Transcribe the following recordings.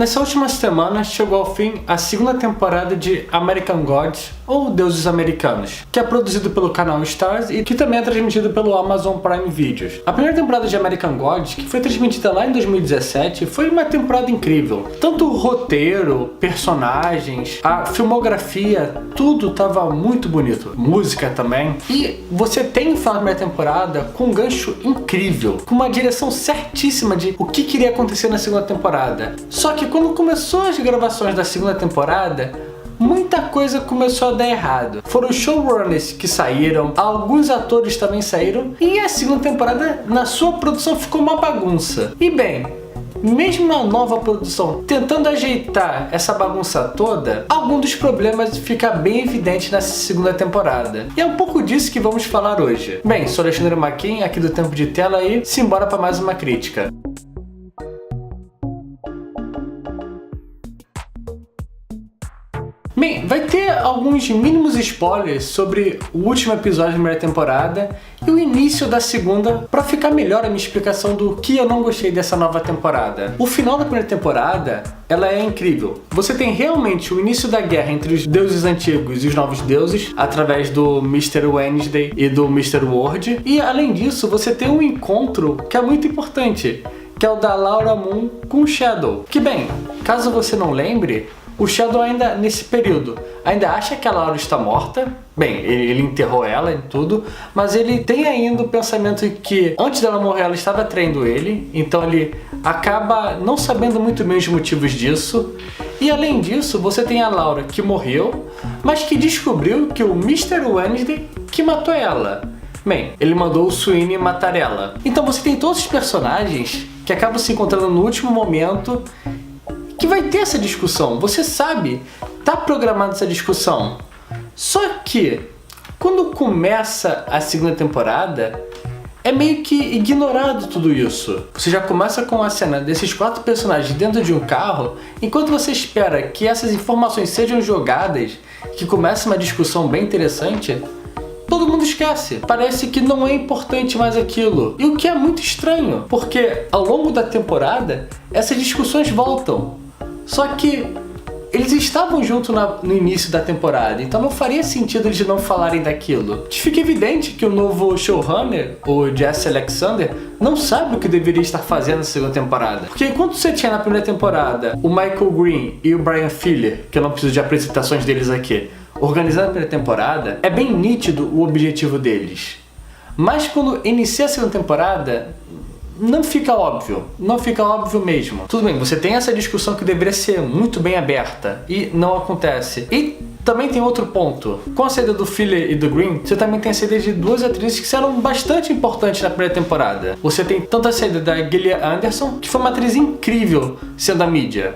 Nessa última semana chegou ao fim a segunda temporada de American Gods, ou Deuses Americanos, que é produzido pelo canal Starz e que também é transmitido pelo Amazon Prime Videos. A primeira temporada de American Gods, que foi transmitida lá em 2017, foi uma temporada incrível. Tanto o roteiro, personagens, a filmografia, tudo estava muito bonito. Música também. E você tem no final da primeira temporada com um gancho incrível, com uma direção certíssima de o que queria acontecer na segunda temporada. Só que quando começou as gravações da segunda temporada, muita coisa começou a dar errado. Foram os showrunners que saíram, alguns atores também saíram, e a segunda temporada, na sua produção, ficou uma bagunça. E bem, mesmo na nova produção tentando ajeitar essa bagunça toda, algum dos problemas fica bem evidente nessa segunda temporada. E é um pouco disso que vamos falar hoje. Bem, sou Alexandre Maquin, aqui do Tempo de Tela, e simbora para mais uma crítica. Bem, vai ter alguns mínimos spoilers sobre o último episódio da primeira temporada e o início da segunda para ficar melhor a minha explicação do que eu não gostei dessa nova temporada. O final da primeira temporada, ela é incrível. Você tem realmente o início da guerra entre os deuses antigos e os novos deuses através do Mr. Wednesday e do Mr. World, e além disso você tem um encontro que é muito importante, que é o da Laura Moon com o Shadow. Que bem, caso você não lembre, o Shadow ainda, nesse período, ainda acha que a Laura está morta. Bem, ele enterrou ela e tudo, mas ele tem ainda o pensamento que antes dela morrer ela estava traindo ele, então ele acaba não sabendo muito bem os motivos disso. E além disso, você tem a Laura que morreu, mas que descobriu que o Mr. Wednesday que matou ela. Bem, ele mandou o Sweeney matar ela. Então você tem todos os personagens que acabam se encontrando no último momento, que vai ter essa discussão. Você sabe, tá programada essa discussão. Só que, quando começa a segunda temporada, é meio que ignorado tudo isso. Você já começa com a cena desses 4 personagens dentro de um carro, enquanto você espera que essas informações sejam jogadas, que comece uma discussão bem interessante, todo mundo esquece. Parece que não é importante mais aquilo. E o que é muito estranho, porque ao longo da temporada, essas discussões voltam. Só que eles estavam juntos no início da temporada, então não faria sentido eles não falarem daquilo. Fica evidente que o novo showrunner, o Jesse Alexander, não sabe o que deveria estar fazendo na segunda temporada. Porque enquanto você tinha na primeira temporada o Michael Green e o Brian Fuller, que eu não preciso de apresentações deles aqui, organizando a primeira temporada, é bem nítido o objetivo deles. Mas quando inicia a segunda temporada, não fica óbvio mesmo. Tudo bem, você tem essa discussão que deveria ser muito bem aberta e não acontece. E também tem outro ponto. Com a saída do Fuller e do Green, você também tem a saída de 2 atrizes que eram bastante importantes na primeira temporada. Você tem tanto a saída da Gillian Anderson, que foi uma atriz incrível sendo a mídia.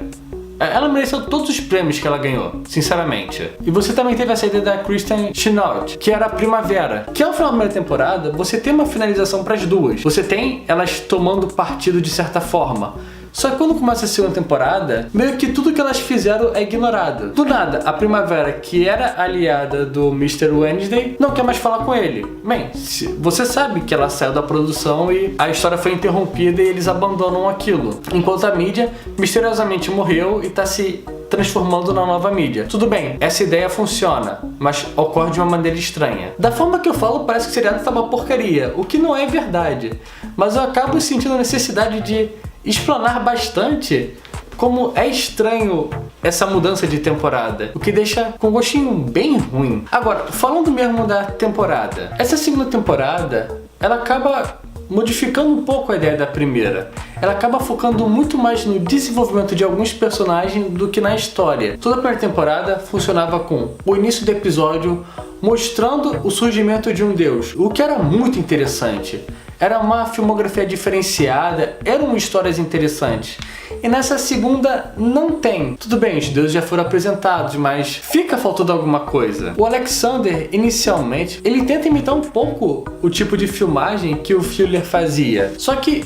Ela mereceu todos os prêmios que ela ganhou, sinceramente. E você também teve a saída da Kristen Chenoweth, que era a Primavera. Que ao final da primeira temporada, você tem uma finalização para as duas. Você tem elas tomando partido de certa forma. Só que quando começa a segunda temporada, meio que tudo que elas fizeram é ignorado. Do nada, a Primavera, que era aliada do Mr. Wednesday, não quer mais falar com ele. Bem, você sabe que ela saiu da produção e a história foi interrompida e eles abandonam aquilo. Enquanto a mídia misteriosamente morreu e está se transformando na nova mídia. Tudo bem, essa ideia funciona, mas ocorre de uma maneira estranha. Da forma que eu falo, parece que o seriado tá uma porcaria, o que não é verdade. Mas eu acabo sentindo a necessidade de explanar bastante como é estranho essa mudança de temporada, o que deixa com um gostinho bem ruim. Agora, falando mesmo da temporada, essa segunda temporada, ela acaba modificando um pouco a ideia da primeira. Ela acaba focando muito mais no desenvolvimento de alguns personagens do que na história. Toda a primeira temporada funcionava com o início do episódio mostrando o surgimento de um deus, o que era muito interessante. Era uma filmografia diferenciada, eram histórias interessantes. E nessa segunda não tem. Tudo bem, os deuses já foram apresentados, mas fica faltando alguma coisa. O Alexander, inicialmente, ele tenta imitar um pouco o tipo de filmagem que o Fuller fazia. Só que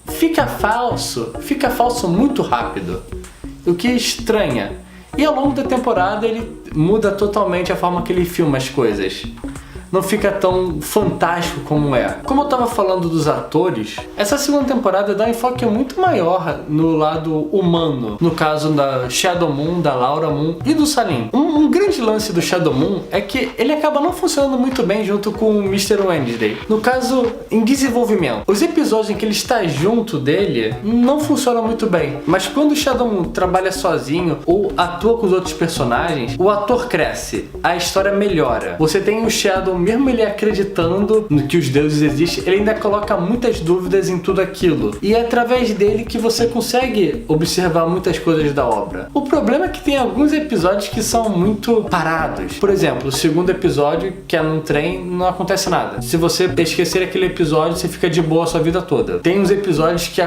fica falso muito rápido, o que estranha. E ao longo da temporada ele muda totalmente a forma que ele filma as coisas. não fica tão fantástico como é. Como eu tava falando dos atores, essa segunda temporada dá um enfoque muito maior no lado humano, no caso da Shadow Moon, da Laura Moon e do Salim. Um grande lance do Shadow Moon é que ele acaba não funcionando muito bem junto com o Mr. Wednesday. No caso, em desenvolvimento. Os episódios em que ele está junto dele não funcionam muito bem, mas quando o Shadow Moon trabalha sozinho ou atua com os outros personagens, o ator cresce, a história melhora. Você tem o Shadow, mesmo ele acreditando no que os deuses existem, ele ainda coloca muitas dúvidas em tudo aquilo. E é através dele que você consegue observar muitas coisas da obra. O problema é que tem alguns episódios que são muito parados. Por exemplo, o segundo episódio, que é num trem, não acontece nada. Se você esquecer aquele episódio, você fica de boa a sua vida toda. Tem uns episódios que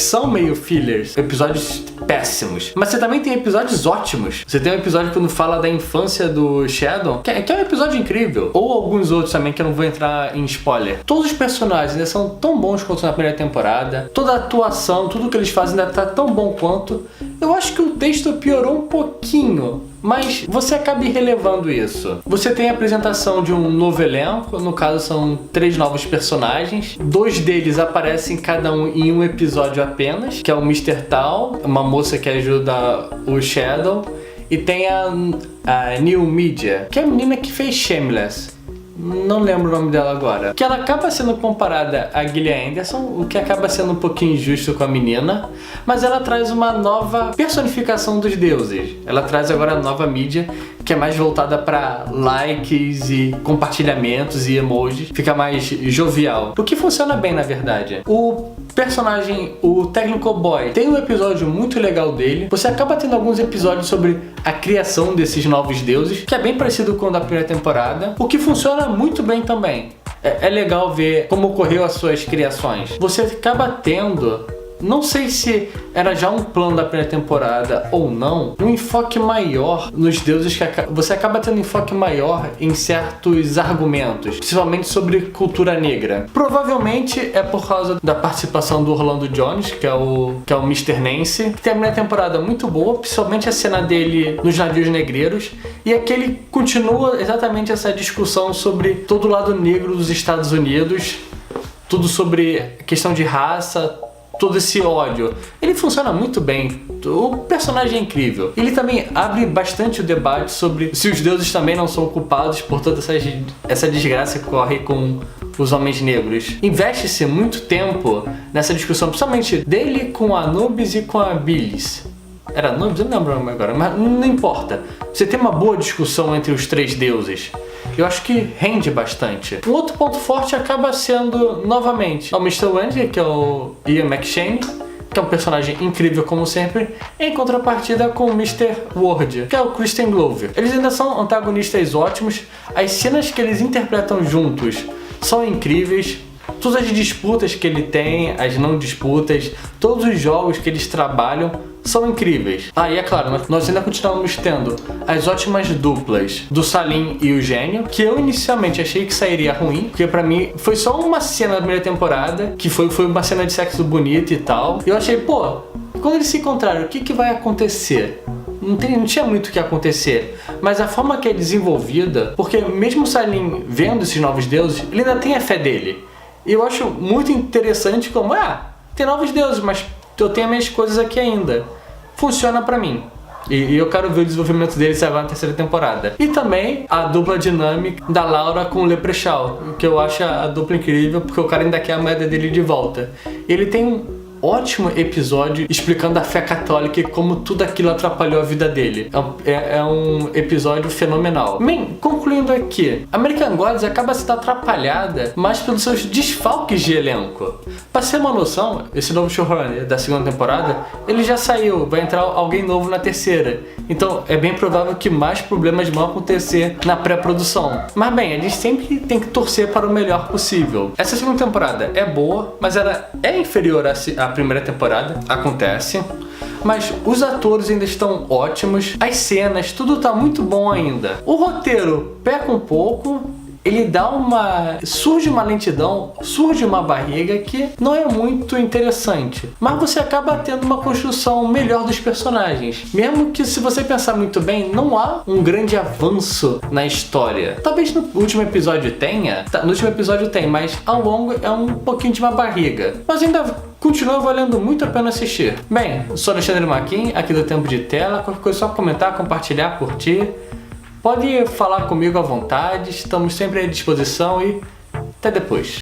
são meio fillers, episódios péssimos. Mas você também tem episódios ótimos. Você tem um episódio quando fala da infância do Shadow, que é um episódio incrível. Ou alguns outros também, que eu não vou entrar em spoiler. Todos os personagens ainda são tão bons quanto na primeira temporada. Toda a atuação, tudo que eles fazem ainda tá tão bom quanto. Eu acho que o texto piorou um pouquinho, mas você acaba relevando isso. Você tem a apresentação de um novo elenco, no caso são 3 novos personagens. 2 deles aparecem cada um em um episódio apenas, que é o Mr. Tal, uma moça que ajuda o Shadow, e tem a New Media, que é a menina que fez Shameless. Não lembro o nome dela agora. Que ela acaba sendo comparada a Gillian Anderson, o que acaba sendo um pouquinho injusto com a menina, mas ela traz uma nova personificação dos deuses. Ela traz agora a nova mídia, que é mais voltada para likes e compartilhamentos e emojis. Fica mais jovial. O que funciona bem, na verdade. O personagem, o Technical Boy, tem um episódio muito legal dele. Você acaba tendo alguns episódios sobre a criação desses novos deuses, que é bem parecido com o da primeira temporada, o que funciona muito bem também. É legal ver como ocorreu as suas criações. Você acaba tendo, não sei se era já um plano da primeira temporada ou não, um enfoque maior nos deuses, que você acaba tendo um enfoque maior em certos argumentos, principalmente sobre cultura negra. Provavelmente é por causa da participação do Orlando Jones, que é o Mr. Nancy, que tem a primeira temporada muito boa, principalmente a cena dele nos navios negreiros, e aqui ele continua exatamente essa discussão sobre todo o lado negro dos Estados Unidos, tudo sobre questão de raça, todo esse ódio. Ele funciona muito bem. O personagem é incrível. Ele também abre bastante o debate sobre se os deuses também não são culpados por toda essa desgraça que ocorre com os homens negros. Investe-se muito tempo nessa discussão, principalmente dele com a Anubis e com a Bilis. Era Anubis? Eu não lembro o nome agora, mas não importa. Você tem uma boa discussão entre os 3 deuses. Eu acho que rende bastante. Um outro ponto forte acaba sendo, novamente, o Mr. Wendy, que é o Ian McShane, que é um personagem incrível como sempre, em contrapartida com o Mr. Ward, que é o Cristian Glover. Eles ainda são antagonistas ótimos, as cenas que eles interpretam juntos são incríveis, todas as disputas que ele tem, as não disputas, todos os jogos que eles trabalham são incríveis. E é claro, nós ainda continuamos tendo as ótimas duplas do Salim e o Gênio, que eu inicialmente achei que sairia ruim, porque pra mim foi só uma cena da primeira temporada, que foi uma cena de sexo bonita e tal. E eu achei, quando eles se encontraram, o que vai acontecer? Não tinha muito o que acontecer, mas a forma que é desenvolvida, porque mesmo o Salim vendo esses novos deuses, ele ainda tem a fé dele. E eu acho muito interessante como, tem novos deuses, mas eu tenho as minhas coisas aqui ainda. Funciona pra mim. E eu quero ver o desenvolvimento deles agora na terceira temporada. E também a dupla dinâmica da Laura com o Leprechaun, que eu acho a dupla incrível, porque o cara ainda quer a moeda dele de volta. Ele tem um ótimo episódio explicando a fé católica e como tudo aquilo atrapalhou a vida dele. É um episódio fenomenal. Bem, concluindo aqui, American Gods acaba sendo atrapalhada mais pelos seus desfalques de elenco. Pra ser uma noção, esse novo showrunner da segunda temporada, ele já saiu, vai entrar alguém novo na terceira. Então é bem provável que mais problemas vão acontecer na pré-produção. Mas bem, a gente sempre tem que torcer para o melhor possível. Essa segunda temporada é boa, mas ela é inferior à primeira temporada, acontece, mas os atores ainda estão ótimos, as cenas, tudo tá muito bom ainda. O roteiro peca um pouco, ele dá surge uma lentidão, surge uma barriga que não é muito interessante, mas você acaba tendo uma construção melhor dos personagens, mesmo que, se você pensar muito bem, não há um grande avanço na história. Talvez no último episódio tenha, no último episódio tem, mas ao longo é um pouquinho de uma barriga, mas ainda continua valendo muito a pena assistir. Bem, eu sou Alexandre Maquin, aqui do Tempo de Tela. Qualquer coisa é só comentar, compartilhar, curtir. Pode falar comigo à vontade, estamos sempre à disposição e até depois.